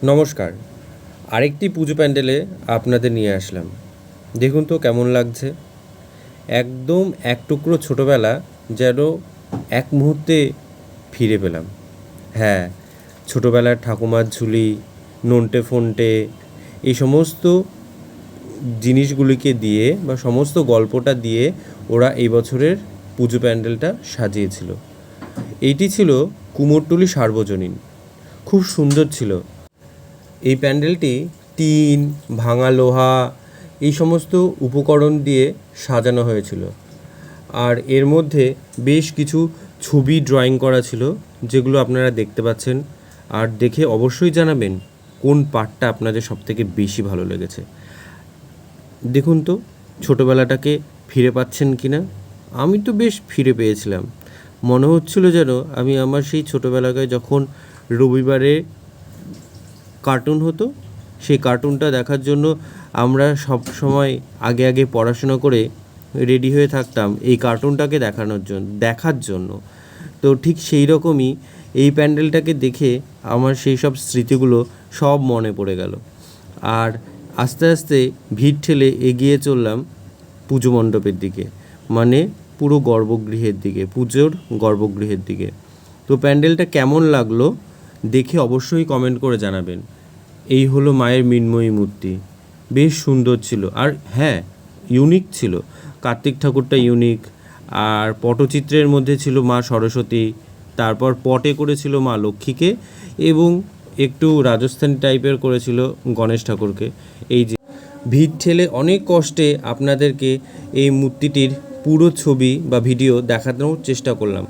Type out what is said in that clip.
নমস্কার। আরেকটি পুজো প্যান্ডেলে আপনাদের নিয়ে আসলাম। দেখুন তো কেমন লাগছে। একদম এক টুকরো ছোটোবেলা যেন এক মুহূর্তে ফিরে পেলাম। হ্যাঁ, ছোটোবেলার ঠাকুমার ঝুলি, নন্টে ফন্টে এই সমস্ত জিনিসগুলিকে দিয়ে বা সমস্ত গল্পটা দিয়ে ওরা এই বছরের পুজো প্যান্ডেলটা সাজিয়েছিল। এইটি ছিল কুমোরটুলি সার্বজনীন। খুব সুন্দর ছিল। এই প্যান্ডেলটি টিন, ভাঙা লোহা এই সমস্ত উপকরণ দিয়ে সাজানো হয়েছিল। আর এর মধ্যে বেশ কিছু ছবি ড্রয়িং করা ছিল, যেগুলো আপনারা দেখতে পাচ্ছেন। আর দেখে অবশ্যই জানাবেন কোন পার্টটা আপনাদের সবথেকে বেশি ভালো লেগেছে। দেখুন তো ছোটোবেলাটাকে ফিরে পাচ্ছেন কি না। আমি তো বেশ ফিরে পেয়েছিলাম। মনে হচ্ছিল যেন আমি আমার সেই ছোটোবেলায় যখন রবিবারে কার্টুন হতো, সেই কার্টুনটা দেখার জন্য আমরা সব সময় আগে আগে পড়াশোনা করে রেডি হয়ে থাকতাম এই কার্টুনটাকে দেখার জন্য। তো ঠিক সেই রকমই এই প্যান্ডেলটাকে দেখে আমার সেই সব স্মৃতিগুলো সব মনে পড়ে গেল। আর আস্তে আস্তে ভিড় ঠেলে এগিয়ে চললাম পুজো মণ্ডপের দিকে, মানে পুরো গর্ভগৃহের দিকে, পুজোর গর্ভগৃহের দিকে। তো প্যান্ডেলটা কেমন লাগলো দেখে অবশ্যই কমেন্ট করে জানাবেন। এই হলো মায়ের মৃন্ময়ী মূর্তি, বেশ সুন্দর ছিল। আর হ্যাঁ, ইউনিক ছিল। কার্তিক ঠাকুরটা ইউনিক। আর পটচিত্রের মধ্যে ছিল মা সরস্বতী, তারপর পটে করেছিল মা লক্ষ্মীকে, এবং একটু রাজস্থানী টাইপের করেছিল গণেশ ঠাকুরকে। এই যে ভিড় ঠেলে অনেক কষ্টে আপনাদেরকে এই মূর্তিটির পুরো ছবি বা ভিডিও দেখানোর চেষ্টা করলাম।